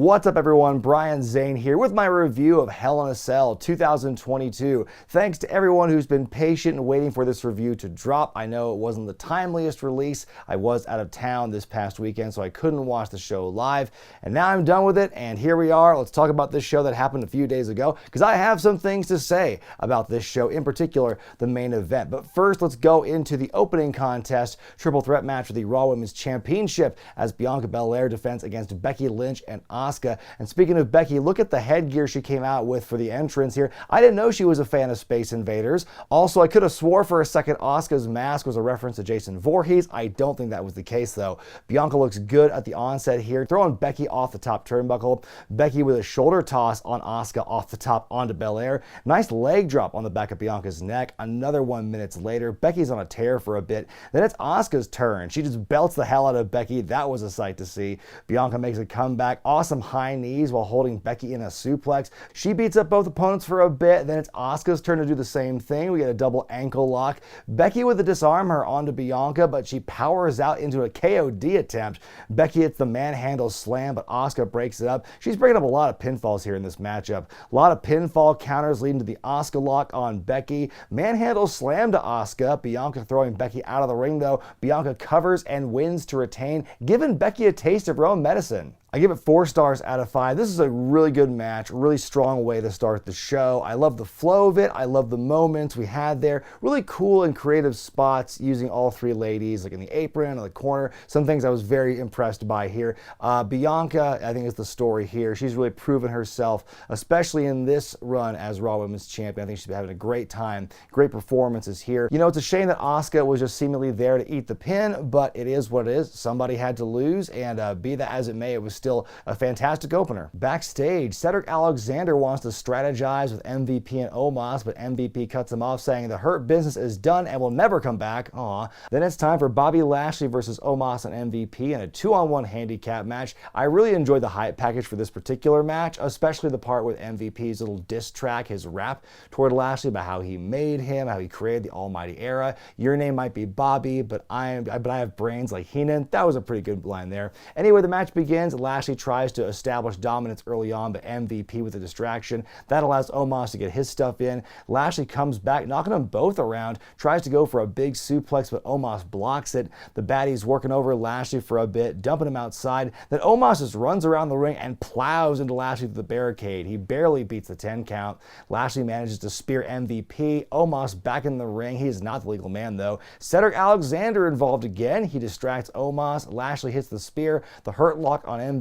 What's up everyone, Brian Zane here with my review of Hell in a Cell 2022. Thanks to everyone who's been patient and waiting for this review to drop. I know it wasn't the timeliest release. I was out of town this past weekend, so I couldn't watch the show live. And now I'm done with it, and here we are. Let's talk about this show that happened a few days ago, because I have some things to say about this show, in particular, the main event. But first, let's go into the opening contest, triple threat match for the Raw Women's Championship, as Bianca Belair defends against Becky Lynch and Asuka. And speaking of Becky, look at the headgear she came out with for the entrance here. I didn't know she was a fan of Space Invaders. Also, I could have swore for a second Asuka's mask was a reference to Jason Voorhees. I don't think that was the case though. Bianca looks good at the onset here, throwing Becky off the top turnbuckle. Becky with a shoulder toss on Asuka off the top onto Belair. Nice leg drop on the back of Bianca's neck. Another 1 minute later, Becky's on a tear for a bit. Then it's Asuka's turn. She just belts the hell out of Becky. That was a sight to see. Bianca makes a comeback. Awesome high knees while holding Becky in a suplex. She beats up both opponents for a bit. Then it's Asuka's turn to do the same thing. We get a double ankle lock. Becky with the disarm her onto Bianca, but she powers out into a KOD attempt. Becky hits the manhandle slam, but Asuka breaks it up. She's breaking up a lot of pinfalls here in this matchup. A lot of pinfall counters leading to the Asuka lock on Becky. Manhandle slam to Asuka. Bianca throwing Becky out of the ring though. Bianca covers and wins to retain, giving Becky a taste of her own medicine. I give it 4 stars out of 5. This is a really good match, really strong way to start the show. I love the flow of it. I love the moments we had there. Really cool and creative spots using all 3 ladies, like in the apron or the corner. Some things I was very impressed by here. Bianca, I think, is the story here. She's really proven herself, especially in this run as Raw Women's Champion. I think she's been having a great time. Great performances here. You know, it's a shame that Asuka was just seemingly there to eat the pin, but it is what it is. Somebody had to lose, and be that as it may, it was still a fantastic opener. Backstage, Cedric Alexander wants to strategize with MVP and Omos, but MVP cuts him off, saying the Hurt Business is done and will never come back. Aw. Then it's time for Bobby Lashley versus Omos and MVP in a 2-on-1 handicap match. I really enjoyed the hype package for this particular match, especially the part with MVP's little diss track, his rap toward Lashley about how he made him, how he created the Almighty Era. Your name might be Bobby, but I have brains like Heenan. That was a pretty good line there. Anyway, the match begins. Lashley tries to establish dominance early on, but MVP with a distraction. That allows Omos to get his stuff in. Lashley comes back, knocking them both around, tries to go for a big suplex, but Omos blocks it. The baddie's working over Lashley for a bit, dumping him outside. Then Omos just runs around the ring and plows into Lashley through the barricade. He barely beats the 10 count. Lashley manages to spear MVP. Omos back in the ring. He is not the legal man, though. Cedric Alexander involved again. He distracts Omos. Lashley hits the spear. The Hurt Lock on MVP.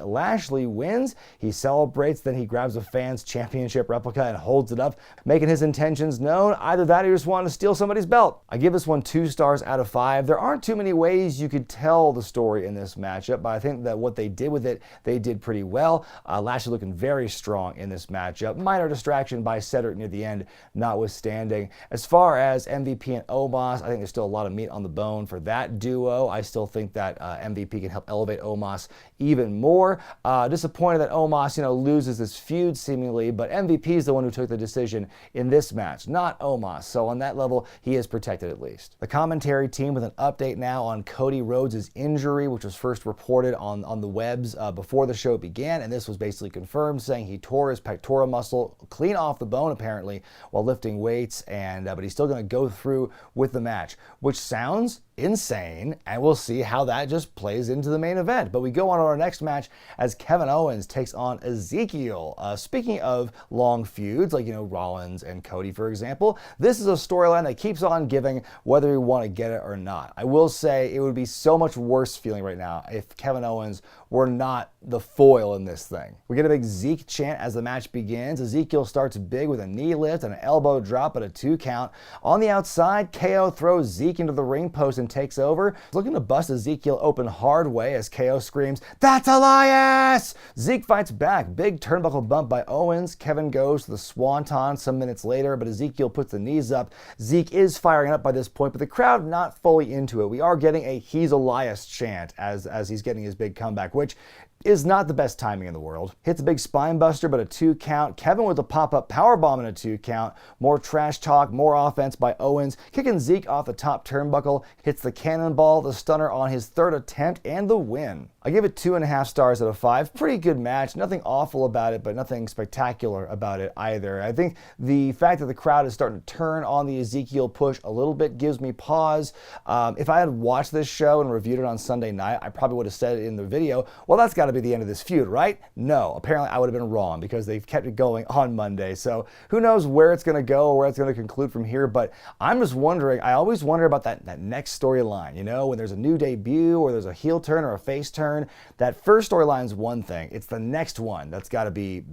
Lashley wins. He celebrates, then he grabs a fan's championship replica and holds it up, making his intentions known. Either that or he just wanted to steal somebody's belt. I give this one 2 stars out of 5. There aren't too many ways you could tell the story in this matchup, but I think that what they did with it, they did pretty well. Lashley looking very strong in this matchup. Minor distraction by Cedric near the end, notwithstanding. As far as MVP and Omos, I think there's still a lot of meat on the bone for that duo. I still think that MVP can help elevate Omos even more. Disappointed that Omos, loses this feud seemingly, but MVP is the one who took the decision in this match, not Omos. So on that level, he is protected at least. The commentary team with an update now on Cody Rhodes' injury, which was first reported on the webs before the show began, and this was basically confirmed, saying he tore his pectoral muscle clean off the bone apparently while lifting weights, and but he's still going to go through with the match, which sounds insane, and we'll see how that just plays into the main event. But we go on to our next match as Kevin Owens takes on Ezekiel. Speaking of long feuds, like Rollins and Cody, for example, this is a storyline that keeps on giving whether we want to get it or not. I will say it would be so much worse feeling right now if Kevin Owens were not the foil in this thing. We get a big Zeke chant as the match begins. Ezekiel starts big with a knee lift and an elbow drop at a 2 count. On the outside, KO throws Zeke into the ring post and takes over. Looking to bust Ezekiel open hard way as KO screams, "That's Elias!" Zeke fights back. Big turnbuckle bump by Owens. Kevin goes to the swanton some minutes later, but Ezekiel puts the knees up. Zeke is firing up by this point, but the crowd not fully into it. We are getting a "He's Elias" chant as he's getting his big comeback, which is not the best timing in the world. Hits a big spine buster, but a 2 count. Kevin with a pop-up powerbomb and a 2 count. More trash talk, more offense by Owens. Kicking Zeke off the top turnbuckle. Hits the cannonball, the stunner on his 3rd attempt, and the win. I give it 2.5 stars out of 5. Pretty good match. Nothing awful about it, but nothing spectacular about it either. I think the fact that the crowd is starting to turn on the Ezekiel push a little bit gives me pause. If I had watched this show and reviewed it on Sunday night, I probably would have said it in the video, well, that's got to be the end of this feud, right? No, apparently I would have been wrong because they've kept it going on Monday. So who knows where it's going to go or where it's going to conclude from here, but I'm just wondering, I always wonder about that next storyline, you know, when there's a new debut or there's a heel turn or a face turn. That first storyline is one thing. It's the next one that's got to be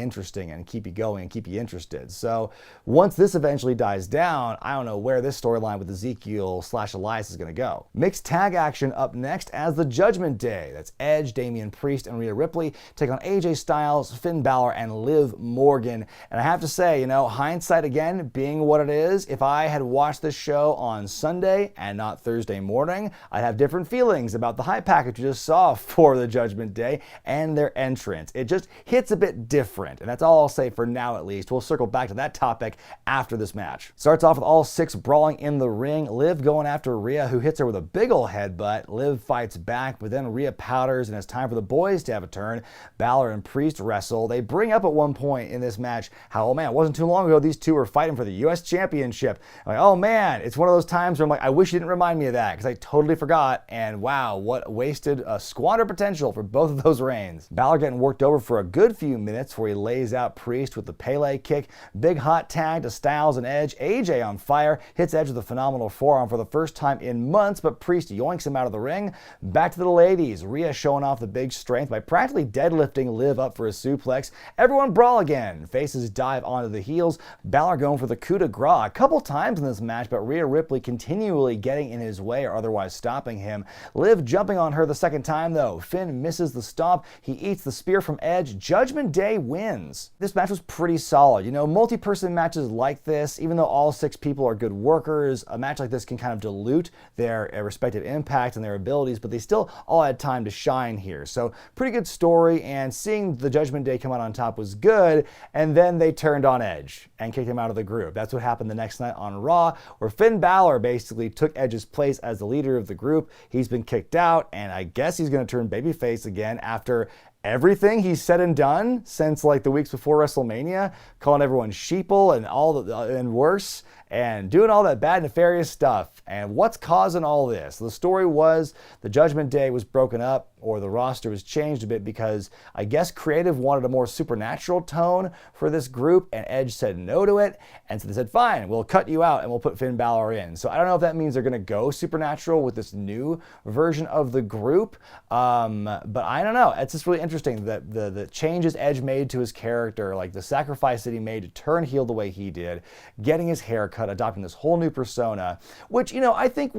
interesting and keep you going and keep you interested. So once this eventually dies down, I don't know where this storyline with Ezekiel / Elias is going to go. Mixed tag action up next as the Judgment Day. That's Edge, Damian Priest, and Rhea Ripley take on AJ Styles, Finn Balor, and Liv Morgan. And I have to say, you know, hindsight again being what it is, if I had watched this show on Sunday and not Thursday morning, I'd have different feelings about the hype package you just saw for the Judgment Day and their entrance. It just hits a bit different, and that's all I'll say for now at least. We'll circle back to that topic after this match. Starts off with all 6 brawling in the ring. Liv going after Rhea, who hits her with a big ol' headbutt. Liv fights back, but then Rhea powders, and it's time for the boys to have a turn. Balor and Priest wrestle. They bring up at one point in this match how, oh man, it wasn't too long ago these two were fighting for the U.S. Championship. I'm like, oh man, it's one of those times where I'm like, I wish you didn't remind me of that because I totally forgot, and wow, what wasted squander potential for both of those reigns. Balor getting worked over for a good few minutes where he lays out Priest with the Pele kick. Big hot tag to Styles and Edge. AJ on fire, hits Edge with a phenomenal forearm for the first time in months, but Priest yoinks him out of the ring. Back to the ladies. Rhea showing off the big strength by practically deadlifting Liv up for a suplex. Everyone brawl again. Faces dive onto the heels. Balor going for the coup de grace a couple times in this match, but Rhea Ripley continually getting in his way or otherwise stopping him. Liv jumping on her the second time though. Finn misses the stomp. He eats the spear from Edge. Judgment Day wins. This match was pretty solid. You know, multi-person matches like this, even though all 6 people are good workers, a match like this can kind of dilute their respective impact and their abilities, but they still all had time to shine here. So pretty good story, and seeing the Judgment Day come out on top was good, and then they turned on Edge and kicked him out of the group. That's what happened the next night on Raw, where Finn Balor basically took Edge's place as the leader of the group. He's been kicked out, and I guess he's going to turn babyface again after everything he's said and done since like the weeks before WrestleMania, calling everyone sheeple and worse, and doing all that bad, nefarious stuff. And what's causing all this? The story was the Judgment Day was broken up, or the roster was changed a bit because I guess creative wanted a more supernatural tone for this group, and Edge said no to it. And so they said, fine, we'll cut you out and we'll put Finn Balor in. So I don't know if that means they're going to go supernatural with this new version of the group. But I don't know. It's just really interesting that the changes Edge made to his character, like the sacrifice that he made to turn heel the way he did, getting his hair cut, adopting this whole new persona, which, you know, I think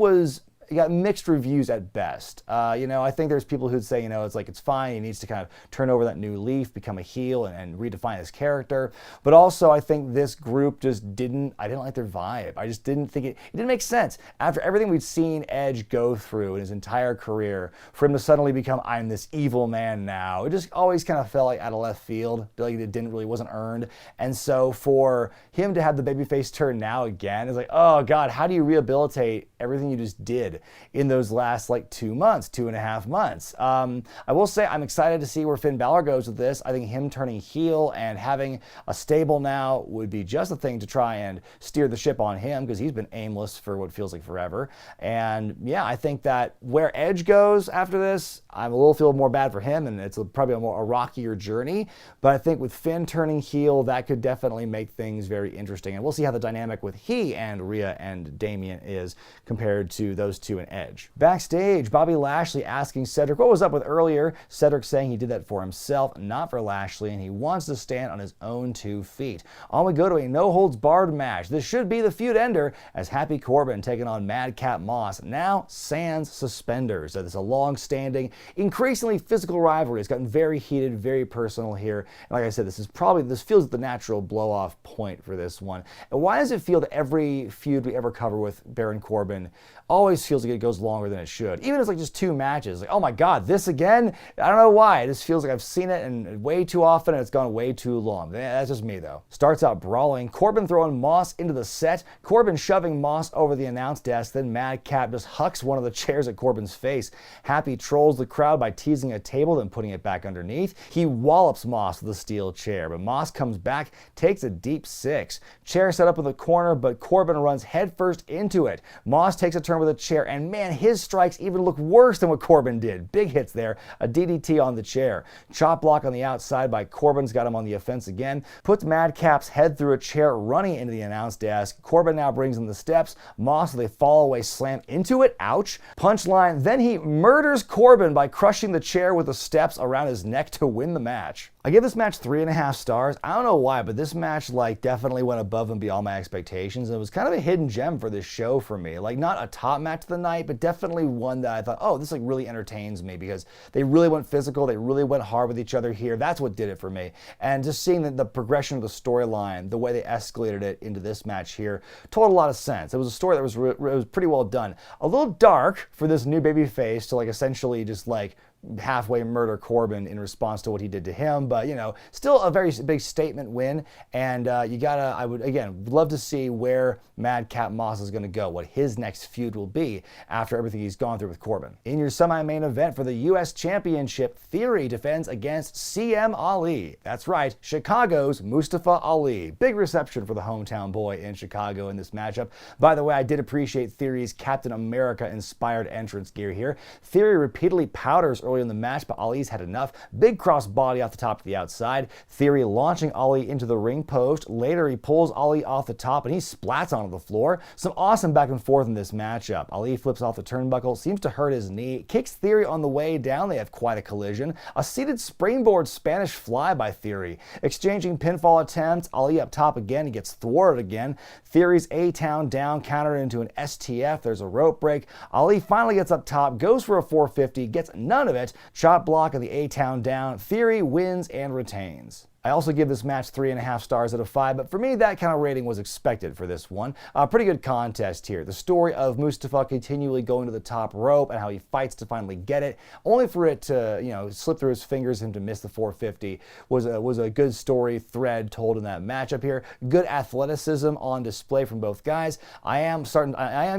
he got mixed reviews at best. You know, I think there's people who'd say, you know, it's fine. He needs to kind of turn over that new leaf, become a heel, and redefine his character. But also, I think this group just I didn't like their vibe. I just didn't think it didn't make sense. After everything we'd seen Edge go through in his entire career, for him to suddenly become, I'm this evil man now, it just always kind of felt like out of left field, like it wasn't earned. And so for him to have the babyface turn now again, is like, oh God, how do you rehabilitate everything you just did in those last like 2.5 months. I will say I'm excited to see where Finn Balor goes with this. I think him turning heel and having a stable now would be just the thing to try and steer the ship on him, because he's been aimless for what feels like forever. And yeah, I think that where Edge goes after this, I'm a little feel more bad for him, and it's probably a rockier journey. But I think with Finn turning heel, that could definitely make things very interesting. And we'll see how the dynamic with he and Rhea and Damian is compared to those two and Edge. Backstage, Bobby Lashley asking Cedric what was up with earlier. Cedric saying he did that for himself, not for Lashley, and he wants to stand on his own 2 feet. On we go to a no-holds-barred match. This should be the feud ender, as Happy Corbin taking on Madcap Moss, now sans suspenders. That is a long-standing, increasingly physical rivalry. It's gotten very heated, very personal here. And like I said, this feels like the natural blow-off point for this one. And why does it feel that every feud we ever cover with Baron Corbin always feels feels like it goes longer than it should. Even if it's like just 2 matches. Like, oh my God, this again? I don't know why. It just feels like I've seen it and way too often and it's gone way too long. That's just me though. Starts out brawling. Corbin throwing Moss into the set. Corbin shoving Moss over the announce desk. Then Madcap just hucks one of the chairs at Corbin's face. Happy trolls the crowd by teasing a table, then putting it back underneath. He wallops Moss with a steel chair, but Moss comes back, takes a deep 6. Chair set up in the corner, but Corbin runs headfirst into it. Moss takes a turn with a chair, and man, his strikes even look worse than what Corbin did. Big hits there. A DDT on the chair. Chop block on the outside by Corbin's got him on the offense again. Puts Madcap's head through a chair, running into the announce desk. Corbin now brings in the steps. Moss with a fall away slam into it. Ouch. Punchline. Then he murders Corbin by crushing the chair with the steps around his neck to win the match. I give this match 3.5 stars. I don't know why, but this match definitely went above and beyond my expectations. And it was kind of a hidden gem for this show for me. Not a top match of the night, but definitely one that I thought, oh, this really entertains me because they really went physical. They really went hard with each other here. That's what did it for me. And just seeing the progression of the storyline, the way they escalated it into this match here, told a lot of sense. It was a story that was pretty well done. A little dark for this new baby face to essentially just halfway murder Corbin in response to what he did to him, but still a very big statement win. And I would again love to see where Madcap Moss is going to go, what his next feud will be after everything he's gone through with Corbin. In your semi-main event for the U.S. Championship, Theory defends against CM Ali. That's right, Chicago's Mustafa Ali. Big reception for the hometown boy in Chicago in this matchup. By the way, I did appreciate Theory's Captain America-inspired entrance gear here. Theory repeatedly powders early in the match, but Ali's had enough. Big cross body off the top to the outside. Theory launching Ali into the ring post. Later, he pulls Ali off the top and he splats onto the floor. Some awesome back and forth in this matchup. Ali flips off the turnbuckle, seems to hurt his knee, kicks Theory on the way down. They have quite a collision. A seated springboard Spanish fly by Theory. Exchanging pinfall attempts. Ali up top again. He gets thwarted again. Theory's A-Town down, countered into an STF. There's a rope break. Ali finally gets up top, goes for a 450, gets none of it. Chop block of the A-Town down. Theory wins and retains. I also give this match 3.5 stars out of 5, but for me, that kind of rating was expected for this one. Pretty good contest here. The story of Mustafa continually going to the top rope and how he fights to finally get it, only for it to, slip through his fingers and to miss the 450 was a good story thread told in that matchup here. Good athleticism on display from both guys. I am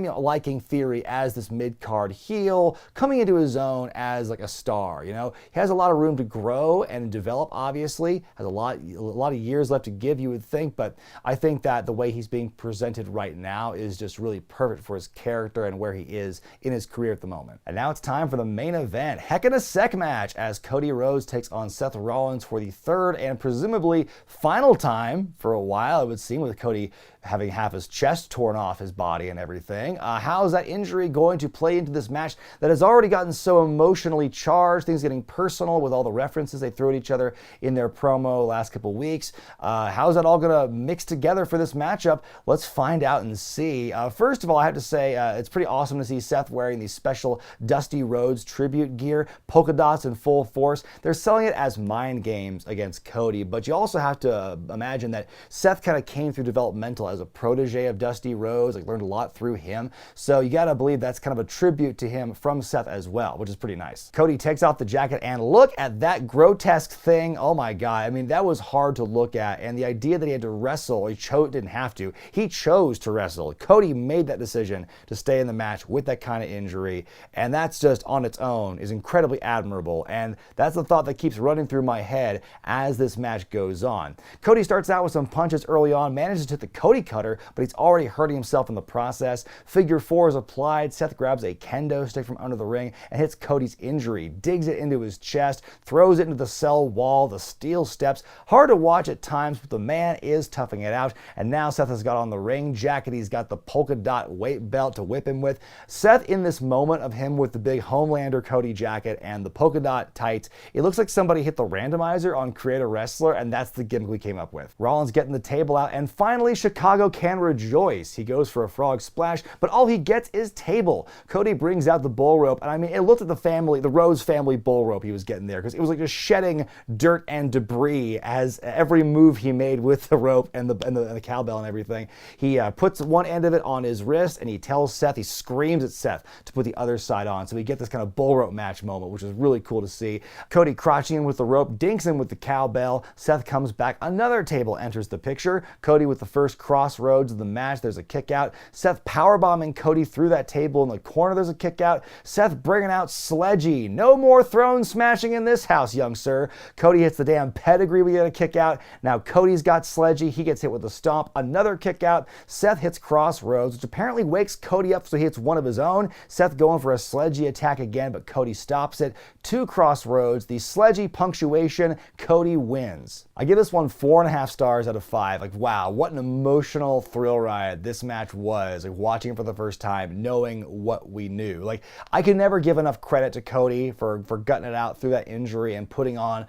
liking Theory as this mid-card heel, coming into his own as a star. He has a lot of room to grow and develop, obviously. Has a lot of years left to give, you would think, but I think that the way he's being presented right now is just really perfect for his character and where he is in his career at the moment. And now it's time for the main event. Heck in a Sec match as Cody Rhodes takes on Seth Rollins for the third and presumably final time for a while, it would seem, with Cody having half his chest torn off his body and everything. How is that injury going to play into this match that has already gotten so emotionally charged, things getting personal with all the references they throw at each other in their promo last couple weeks? How's that all going to mix together for this matchup? Let's find out and see. First of all, I have to say it's pretty awesome to see Seth wearing the special Dusty Rhodes tribute gear, polka dots in full force. They're selling it as mind games against Cody, but you also have to imagine that Seth kind of came through developmental as a protege of Dusty Rhodes, learned a lot through him. So you gotta believe that's kind of a tribute to him from Seth as well, which is pretty nice. Cody takes off the jacket and look at that grotesque thing. Oh my God. That was hard to look at. And the idea that he had to wrestle, or didn't have to, he chose to wrestle. Cody made that decision to stay in the match with that kind of injury. And that's just on its own is incredibly admirable. And that's the thought that keeps running through my head as this match goes on. Cody starts out with some punches early on, manages to hit the Cody cutter, but he's already hurting himself in the process. Figure 4 is applied. Seth grabs a kendo stick from under the ring and hits Cody's injury, digs it into his chest, throws it into the cell wall, the steel steps. Hard to watch at times, but the man is toughing it out. And now Seth has got on the ring jacket. He's got the polka dot weight belt to whip him with. Seth, in this moment of him with the big Homelander Cody jacket and the polka dot tights, it looks like somebody hit the randomizer on Create a Wrestler, and that's the gimmick we came up with. Rollins getting the table out, and finally Chicago Chicago can rejoice. He goes for a frog splash, but all he gets is table. Cody brings out the bull rope, and I mean, it looked at the Rose family bull rope he was getting there, because it was like just shedding dirt and debris as every move he made with the rope and the cowbell and everything. He puts one end of it on his wrist, and he tells Seth, he screams at Seth to put the other side on. So we get this kind of bull rope match moment, which is really cool to see. Cody crouching in with the rope, dinks him with the cowbell. Seth comes back. Another table enters the picture. Cody with the first crossroads of the match. There's a kick out. Seth powerbombing Cody through that table in the corner. There's a kick out. Seth bringing out Sledgy. No more throne smashing in this house, young sir. Cody hits the damn pedigree. We get a kick out. Now Cody's got Sledgy. He gets hit with a stomp. Another kick out. Seth hits crossroads, which apparently wakes Cody up, so he hits one of his own. Seth going for a Sledgy attack again, but Cody stops it. 2 crossroads. The Sledgy punctuation. Cody wins. I give this one 4.5 stars out of 5. Like, wow, what an emotional thrill ride this match was. Like, watching it for the first time, knowing what we knew. Like, I could never give enough credit to Cody for gutting it out through that injury and putting on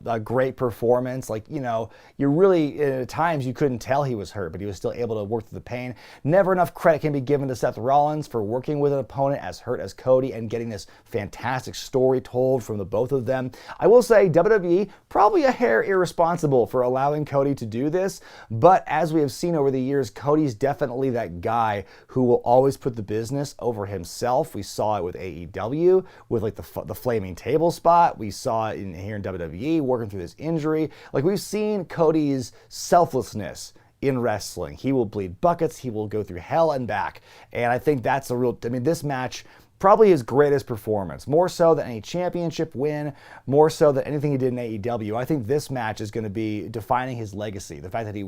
a great performance. Like, you know, you really, at times you couldn't tell he was hurt, but he was still able to work through the pain. Never enough credit can be given to Seth Rollins for working with an opponent as hurt as Cody and getting this fantastic story told from the both of them. I will say WWE probably a hair irresponsible for allowing Cody to do this, but as we have seen over the years, Cody's definitely that guy who will always put the business over himself. We saw it with AEW, with like the flaming table spot. We saw it here in WWE, working through this injury. Like, we've seen Cody's selflessness in wrestling. He will bleed buckets. He will go through hell and back. And I think that's this match, probably his greatest performance, more so than any championship win, more so than anything he did in AEW. I think this match is going to be defining his legacy. The fact that he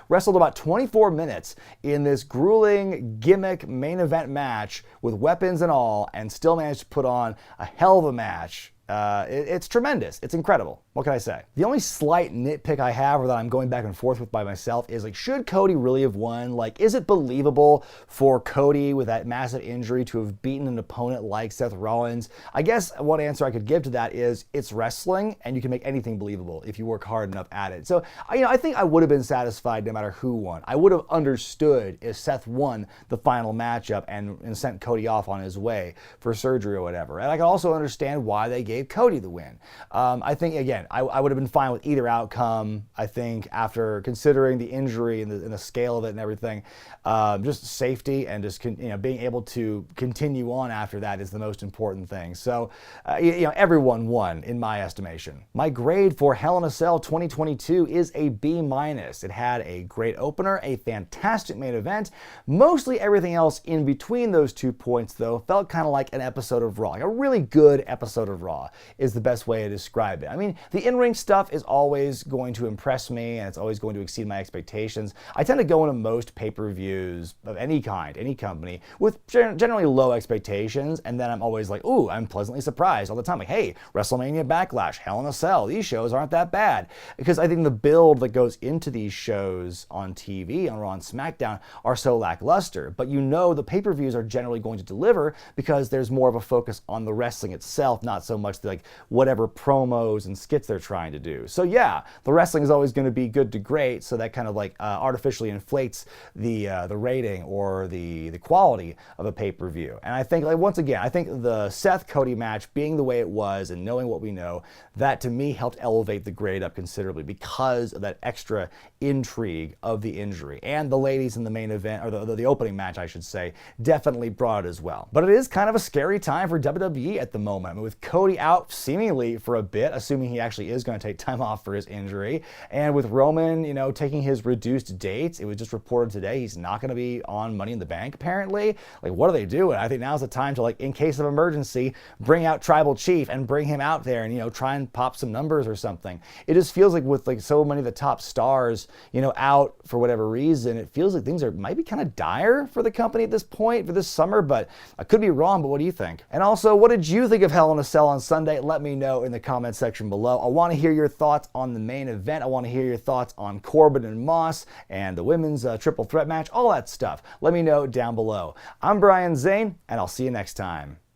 wrestled about 24 minutes in this grueling gimmick main event match with weapons and all, and still managed to put on a hell of a match. It's tremendous. It's incredible. What can I say? The only slight nitpick I have, or that I'm going back and forth with by myself, is like, should Cody really have won? Like, is it believable for Cody with that massive injury to have beaten an opponent like Seth Rollins? I guess one answer I could give to that is it's wrestling, and you can make anything believable if you work hard enough at it. So, I think I would have been satisfied no matter who won. I would have understood if Seth won the final matchup and sent Cody off on his way for surgery or whatever. And I can also understand why they gave Cody the win. I think, again, I would have been fine with either outcome. I think after considering the injury and the scale of it and everything, just safety and just being able to continue on after that is the most important thing. So, everyone won in my estimation. My grade for Hell in a Cell 2022 is a B-. It had a great opener, a fantastic main event. Mostly everything else in between those 2 points, though, felt kind of like an episode of Raw. Like a really good episode of Raw is the best way to describe it. I mean, the in-ring stuff is always going to impress me, and it's always going to exceed my expectations. I tend to go into most pay-per-views of any kind, any company, with generally low expectations, and then I'm always like, ooh, I'm pleasantly surprised all the time. Like, hey, WrestleMania Backlash, Hell in a Cell, these shows aren't that bad. Because I think the build that goes into these shows on TV, on Raw and SmackDown, are so lackluster. But the pay-per-views are generally going to deliver because there's more of a focus on the wrestling itself, not so much like whatever promos and skits they're trying to do. So yeah, the wrestling is always going to be good to great, so that kind of artificially inflates the rating or the quality of a pay-per-view. And I think, once again, I think the Seth Cody match being the way it was and knowing what we know, that to me helped elevate the grade up considerably because of that extra intrigue of the injury. And the ladies in the main event, or the opening match, I should say, definitely brought it as well. But it is kind of a scary time for WWE at the moment. I mean, with Cody out seemingly for a bit, assuming he actually is going to take time off for his injury, and with Roman, taking his reduced dates, it was just reported today he's not going to be on Money in the Bank, apparently. Like, what are they doing? I think now's the time to, in case of emergency, bring out Tribal Chief and bring him out there and, try and pop some numbers or something. It just feels like with, so many of the top stars, out for whatever reason, it feels like things might be kind of dire for the company at this point, for this summer, but I could be wrong, but what do you think? And also, what did you think of Hell in a Cell on Sunday? Let me know in the comment section below. I want to hear your thoughts on the main event. I want to hear your thoughts on Corbin and Moss and the women's triple threat match, all that stuff. Let me know down below. I'm Brian Zane, and I'll see you next time.